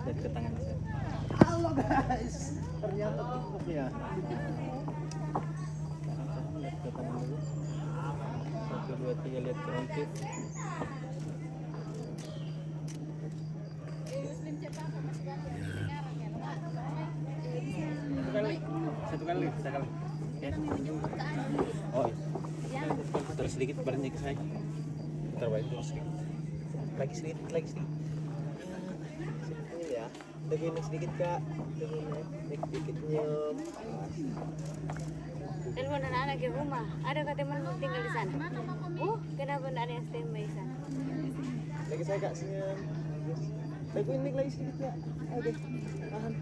Lihat ke tangan saya. Halo guys, ternyata cukup ya. Lihat ke tangan dulu. 1, 2, 3 lihat ke rompit. Satu kali. Ya. Oh iya. Terus sedikit berhenti ke saya. Terbaik terus sedikit. Lagi sedikit. Ini ya, begini sedikit kak, begini, sedikit nyem. Telepon anak-anak ke rumah. Ada kak teman tinggal di sana? Kenapa tidak ada yang standby di sana? Lagi saya kak senyum. Lagi ini lagi sedikit kak. Oke, tahan.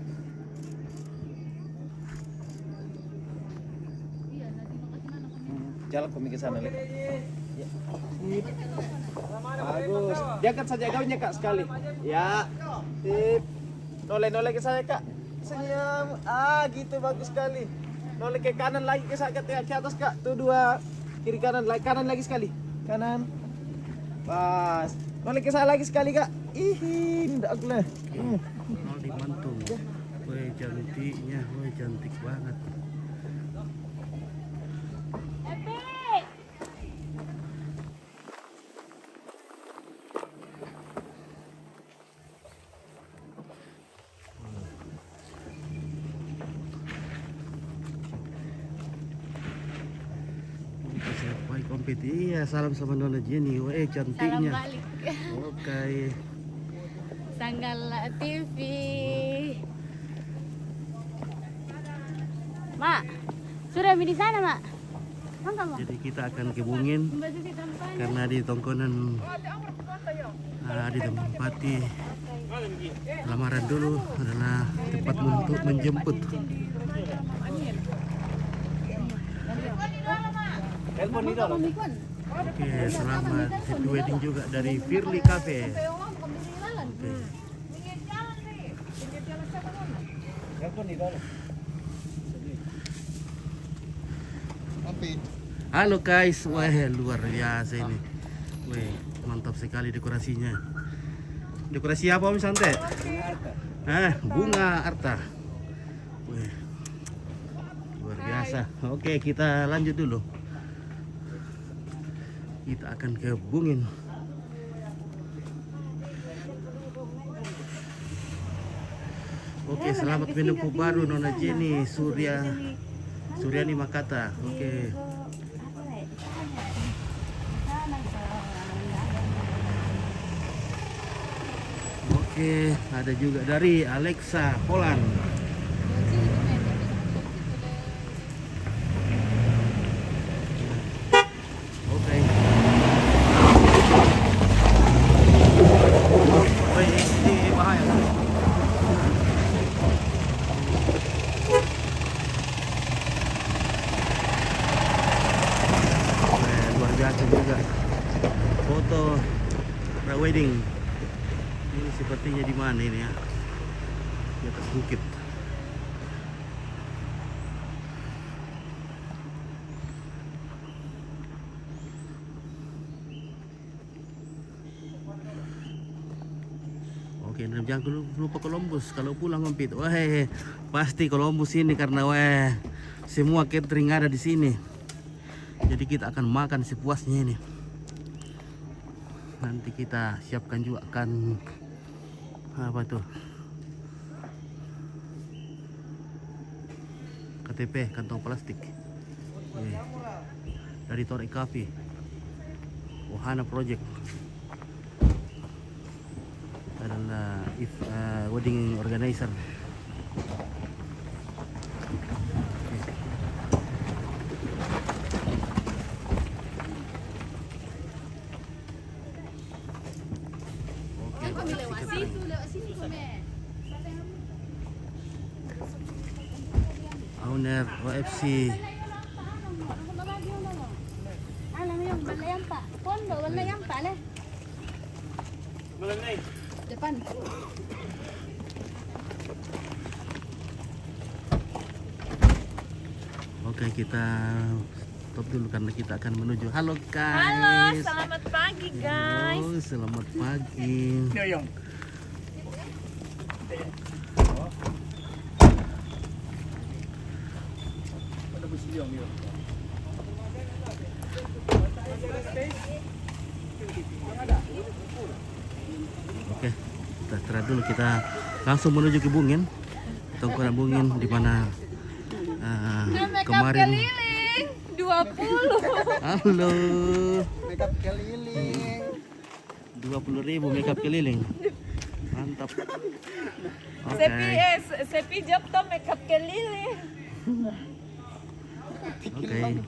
Jalan kami ke sana lagi. Ya. Bagus. Diangkat saja gaunnya kak sekali. Ya. Sip. Noleh ke saya kak. Senyum. Gitu bagus sekali. Noleh ke kanan lagi ke saya ke atas kak. Tuh 2. Kiri kanan lagi sekali. Kanan. Pas. Noleh ke saya lagi sekali kak. Ndak aku lah. Nol dimantung. Woi cantiknya, woi cantik banget. Baik kompet, iya salam sama Nona Jenny, woi cantiknya. Salam balik. Oke. Sanggala TV. Mak, sudah di sana mak? Mangga mak. Jadi kita akan ke Bungin karena di tongkonan ditempati lamaran dulu adalah tempat untuk menjemput. Telepon ini dong. Oke, selamat happy wedding juga dari Firly Cafe. Oke. Telepon ini dong. Halo guys, wah luar biasa ini. Wih, mantap sekali dekorasinya. Dekorasi apa Om Sante? Bunga arta. Wih, luar biasa. Oke, kita lanjut dulu. Kita akan ke Bungin. Oke, selamat menempuh baru Nona Jenny Suryani Makata. Oke. Oke, ada juga dari Alexa Polan. Oke. Woi, ini bahaya. Luar biasa juga foto pre-wedding. Ini sepertinya di mana ini ya? Di atas bukit. Oke, dan jangan lupa Columbus kalau pulang ngompit. Wah, pasti Columbus ini karena semua catering ada di sini. Jadi kita akan makan sepuasnya ini. Nanti kita siapkan juga kan apa tuh? KTP, kantong plastik. Dari Torek Cafe. Wahana Project. Adalah wedding organizer. Owner OFC. Alam mo yung balayan pa. Pondo, balayan pa le. Depan. Oke, kita stop dulu karena kita akan menuju. Halo guys. Halo, selamat pagi guys. Halo, selamat pagi. Oke, kita istirahat dulu, kita langsung menuju ke Bungin. Tongkonan Bungin di mana kemarin 20. halo Makeup keliling. 20.000 makeup keliling. Mantap. Oke. Sepi job to makeup keliling. Oke.